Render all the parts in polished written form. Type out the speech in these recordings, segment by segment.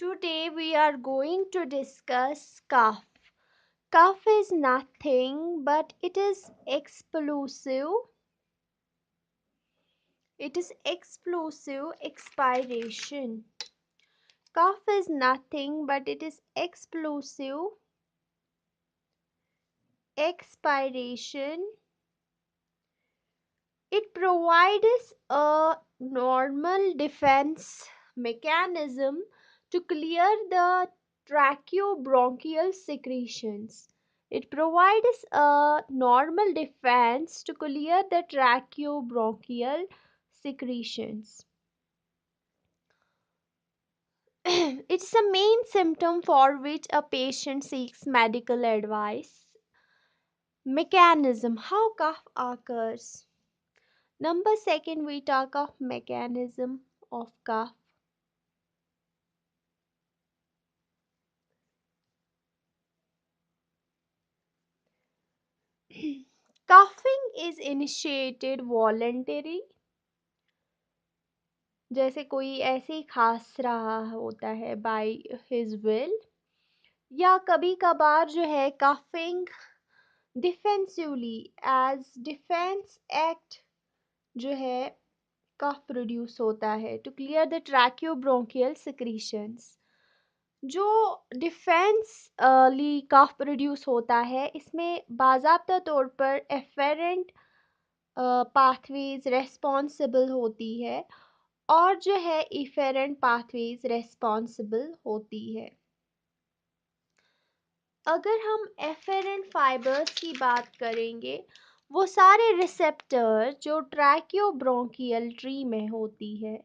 Today we are going to discuss cough. Cough is nothing but it is explosive. It is explosive expiration. Cough is nothing but it is explosive expiration. It provides a normal defense mechanism to clear the tracheobronchial secretions. It provides a normal defense to clear the tracheobronchial secretions. It's a main symptom for which a patient seeks medical advice. Mechanism how cough occurs. Number second, we talk of mechanism of cough. Coughing is initiated voluntary, जैसे कोई ऐसे ही खांस रहा होता है by his will, या कभी कभार जो है coughing defensively as defense act जो है कफ प्रोड्यूस होता है to clear the tracheobronchial secretions. जो डिफेंसली कफ प्रोड्यूस होता है इसमें बाज़ाब्ता तौर पर एफेरेंट पाथवेज रेस्पॉन्सिबल होती है और जो है इफेरेंट पाथवेज रेस्पॉन्सिबल होती है. अगर हम एफेरेंट फाइबर्स की बात करेंगे, वो सारे रिसेप्टर जो ट्रैकियोब्रोंकियल ट्री में होती है,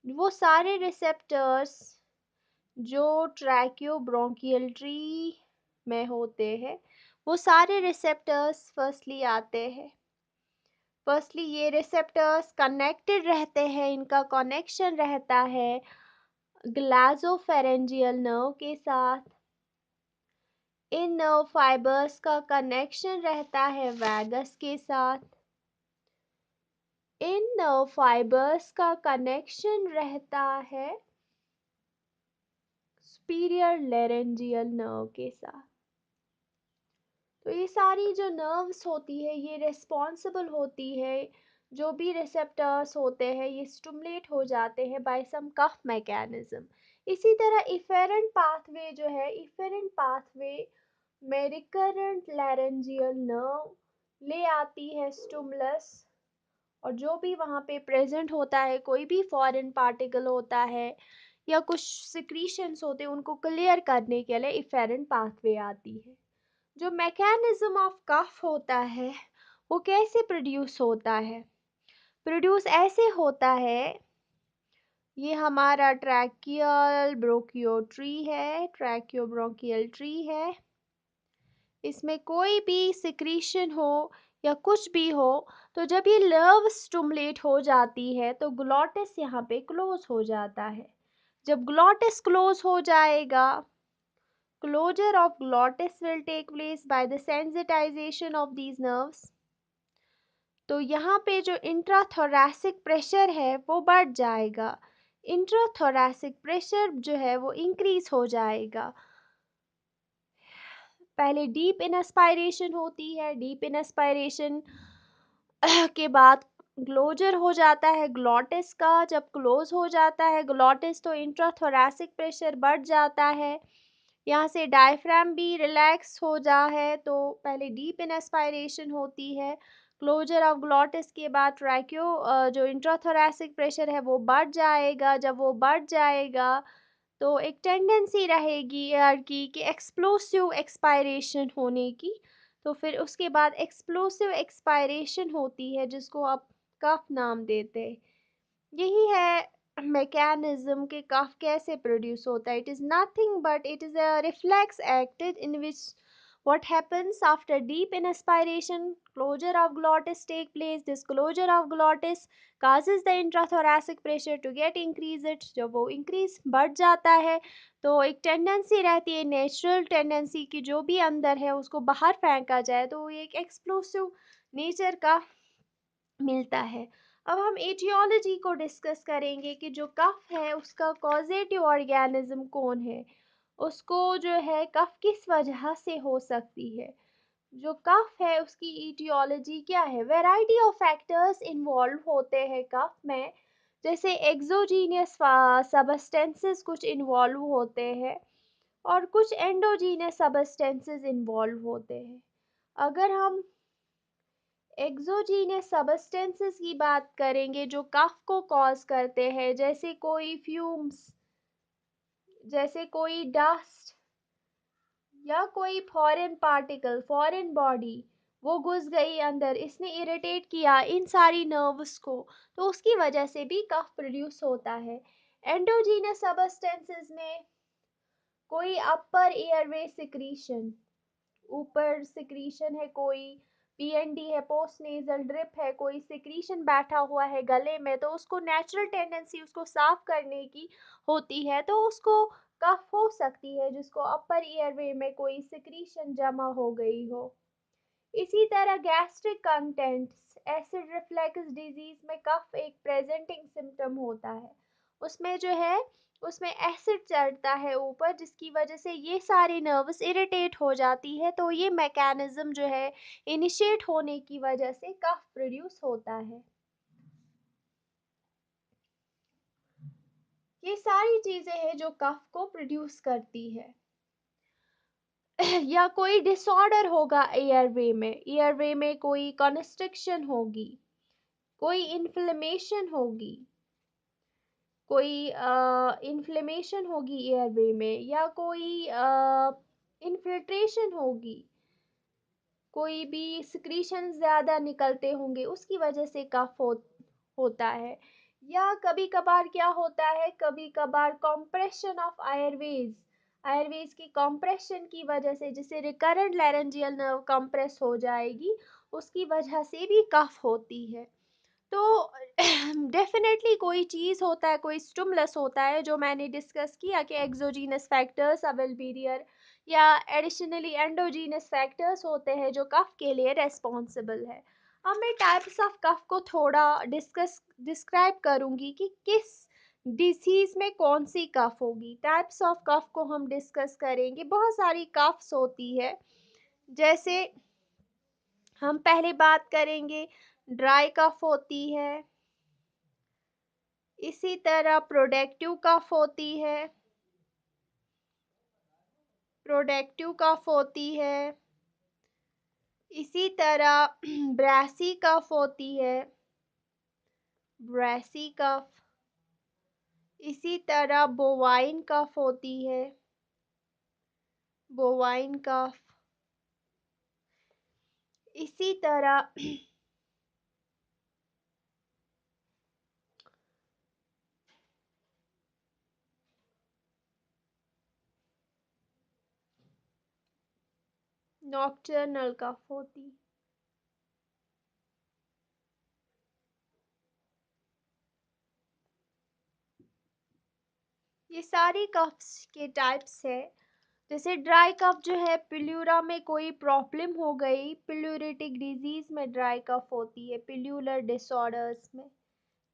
वो सारे रिसेप्टर्स जो ट्रैकियोब्रोंकियल ट्री में होते हैं, वो सारे रिसेप्टर्स फर्स्टली आते हैं. फर्स्टली ये रिसेप्टर्स कनेक्टेड रहते हैं, इनका कनेक्शन रहता है ग्लासोफेरेंजियल नर्व के साथ. इन नर्व फाइबर्स का कनेक्शन रहता है वैगस के साथ. इन नर्व फाइबर्स का कनेक्शन रहता है सुपीरियर लेरेंजियल नर्व के साथ. तो ये सारी जो नर्व्स होती है ये रिस्पॉन्सिबल होती है, जो भी रिसेप्टर्स होते हैं ये स्टिमुलेट हो जाते हैं बाय सम कफ मैकेनिज्म. इसी तरह इफेरेंट पाथवे जो है, इफेरेंट पाथवे में रिकरेंट लैरेंजियल नर्व ले आती है स्टिमुलस, और जो भी वहाँ पे प्रेजेंट होता है, कोई भी फॉरेन पार्टिकल होता है या कुछ सिक्रीशंस होते हैं, उनको क्लियर करने के लिए इफेरेंट पाथवे आती है. जो मैकेनिज्म ऑफ कफ होता है वो कैसे प्रोड्यूस होता है? प्रोड्यूस ऐसे होता है, ये हमारा ट्रैकियल ब्रोकियो ट्री है, ट्रैकियोब्रोंकियल ट्री है. इसमें कोई भी सिक्रीशन हो या कुछ भी हो, तो जब ये नर्व स्टिमुलेट हो जाती है तो ग्लॉटिस यहाँ पे क्लोज हो जाता है. जब ग्लॉटिस क्लोज हो जाएगा, closure of glottis will take place by the sensitization of these nerves. तो यहाँ पे जो इंट्राथोरैसिक प्रेशर है वो बढ़ जाएगा. इंट्राथोरैसिक प्रेशर जो है वो इंक्रीज हो जाएगा. पहले डीप इंस्पायरेशन होती है, डीप इंस्पायरेशन के बाद क्लोजर हो जाता है ग्लॉटिस का. जब क्लोज हो जाता है ग्लॉटिस तो इंट्राथोरैसिक प्रेशर बढ़ जाता है. यहाँ से डायफ्राम भी रिलैक्स हो जा है. तो पहले डीप इंस्पायरेशन होती है, क्लोजर ऑफ ग्लॉटिस के बाद ट्रैकियो जो इंट्राथोरैसिक प्रेशर है वो बढ़ जाएगा. जब वो बढ़ जाएगा तो एक टेंडेंसी रहेगी यार की कि एक्सप्लोसिव एक्सपायरेशन होने की. तो फिर उसके बाद एक्सप्लोसिव एक्सपायरेशन होती है जिसको आप कफ नाम देते हैं. यही है मैकेनिज्म के कफ कैसे प्रोड्यूस होता है. It is nothing but it is a reflex acted in which what happens after deep inspiration, closure of glottis take place. This closure of glottis causes the intrathoracic pressure to get increased. जब वो increase बढ़ जाता है तो एक tendency रहती है, natural tendency की जो भी अंदर है उसको बाहर फेंका जाए, तो एक एक्सप्लोसिव नेचर का मिलता है. अब हम एटियोलॉजी को डिस्कस करेंगे कि जो कफ है उसका कॉजेटिव ऑर्गेनिज्म कौन है, उसको जो है कफ किस वजह से हो सकती है। जो कफ है उसकी ईटियोलॉजी क्या है। वैरायटी ऑफ फैक्टर्स इन्वॉल्व होते हैं कफ में, जैसे एक्सोजीनियस सबस्टेंसेस कुछ इन्वॉल्व होते हैं और कुछ एंडोजीनियस सबस्टेंसेस इन्वॉल्व होते हैं। अगर हम एक्सोजीनियस सबस्टेंसेस की बात करेंगे जो कफ को कॉज करते हैं, जैसे कोई फ्यूम्स, जैसे कोई डस्ट या कोई फॉरेन पार्टिकल, फॉरेन बॉडी वो घुस गई अंदर, इसने इरिटेट किया इन सारी नर्व्स को, तो उसकी वजह से भी कफ प्रोड्यूस होता है। एंडोजीनस सबस्टेंसेस में कोई अपर एयरवे सिक्रीशन, ऊपर सिक्रीशन है, कोई पीएनडी है, पोस्ट नेजल ड्रिप है, कोई सिक्रीशन बैठा हुआ है गले में, तो उसको नेचुरल टेंडेंसी उसको साफ करने की होती है, तो उसको कफ हो सकती है, जिसको अपर एयरवे में कोई सिक्रीशन जमा हो गई हो। इसी तरह gastric contents, acid reflux disease में कफ एक प्रेजेंटिंग सिम्टम होता है। उसमें जो है उसमें एसिड चढ़ता है ऊपर, जिसकी वजह से ये सारी नर्व्स इरिटेट हो जाती है, तो ये मैकेनिज्म जो है इनिशिएट होने की वजह से कफ प्रोड्यूस होता है। ये सारी चीजें हैं जो कफ को प्रोड्यूस करती है। या कोई डिसऑर्डर होगा एयरवे में कोई कॉन्स्ट्रिक्शन होगी, कोई इन्फ्लेमेशन होगी, कोई इन्फ्लेमेशन होगी एयरवे में, या कोई इन्फिल्ट्रेशन होगी, कोई भी सिक्रीशन ज़्यादा निकलते होंगे, उसकी वजह से कफ होता है। या कभी कभार क्या होता है, कभी कभार कॉम्प्रेशन ऑफ एयरवेज, एयरवेज की कॉम्प्रेशन की वजह से, जिससे रिकरेंट लैरेंजियल नर्व कंप्रेस हो जाएगी, उसकी वजह से भी कफ होती है। तो डेफिनेटली कोई चीज़ होता है, कोई स्टिमुलस होता है, जो मैंने डिस्कस किया कि exogenous factors will be there, या एडिशनली एंडोजीनस फैक्टर्स होते हैं जो कफ के लिए रेस्पॉन्सिबल है। अब मैं टाइप्स ऑफ कफ को थोड़ा डिस्क्राइब करूंगी कि किस डिसीज में कौन सी कफ होगी। टाइप्स ऑफ कफ को हम डिस्कस करेंगे। बहुत सारी कफ्स होती है, जैसे हम पहले बात करेंगे ड्राई कफ होती है, इसी तरह प्रोडक्टिव कफ होती है, प्रोडक्टिव कफ होती है, इसी तरह ब्रासी कफ होती है, ब्रासी कफ, इसी तरह बोवाइन कफ होती है, बोवाइन कफ, इसी तरह नॉक्टर्नल कफ होती। ये सारी कफ्स के टाइप्स है। जैसे ड्राई कफ जो है, पिल्यूरा में कोई प्रॉब्लम हो गई, पिल्यूरेटिक डिजीज में ड्राई कफ होती है, पिल्यूलर डिसऑर्डर्स में,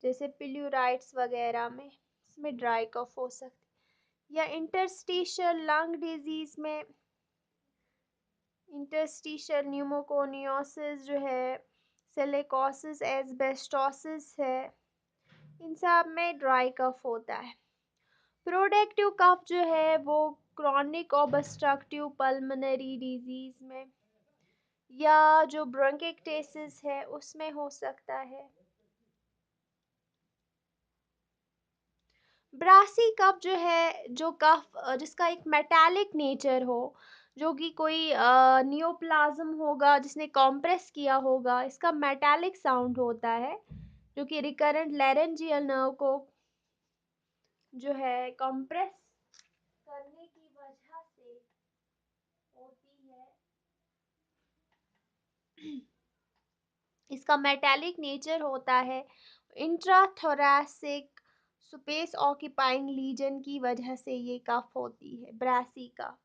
जैसे पिल्यूराइट्स वगैरह में, इसमें ड्राई कफ हो सकती। या इंटरस्टिशियल लंग डिजीज में, इंटरस्टिशियल न्यूमोकोनियोसिस जो है, सिलिकोसिस, एस्बेस्टोसिस है, इन सब में ड्राई कफ होता है। प्रोडक्टिव कफ जो है वो क्रॉनिक ऑब्स्ट्रक्टिव पल्मोनरी डिजीज में, या जो ब्रोंकिक्टेसिस है उसमें हो सकता है। ब्रासी कफ जो है, जो कफ जिसका एक मेटालिक नेचर हो, जो कि कोई नियोप्लाज्म होगा जिसने कॉम्प्रेस किया होगा, इसका मेटालिक साउंड होता है, जो कि रिकरेंट लैरेंजियल नर्व को जो है कॉम्प्रेस करने की वजह से होती है। इसका मेटालिक नेचर होता है। इंट्राथोरैसिक स्पेस ऑक्यूपाइंग लीजन की वजह से ये कफ होती है, ब्रासी कफ।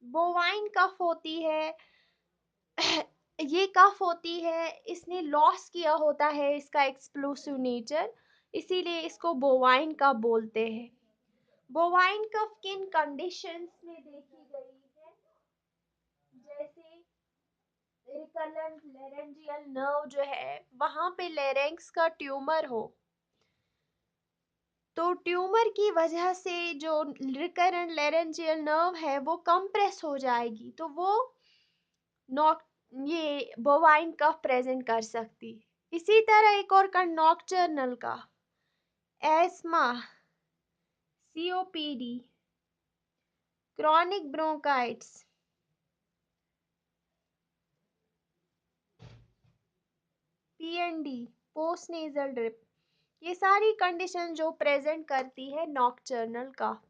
बोवाइन कफ होती है ये कफ होती है, इसने लॉस किया होता है इसका एक्सप्लोसिव नेचर, इसीलिए इसको बोवाइन कफ बोलते हैं। बोवाइन कफ किन कंडीशंस में देखी गई है, जैसे रिकरेंट लेरेंजियल नर्व जो है वहां पे लेरेंक्स का ट्यूमर हो, तो ट्यूमर की वजह से जो रिकरेंट लेरेंजियल नर्व है वो कंप्रेस हो जाएगी, तो वो नॉक ये बोवाइन कफ प्रेजेंट कर सकती है। इसी तरह एक और का नॉक्टर्नल का ESMA, COPD, chronic bronchitis, PND, post nasal drip, ये सारी कंडीशन जो प्रेजेंट करती है नॉक्टर्नल कफ।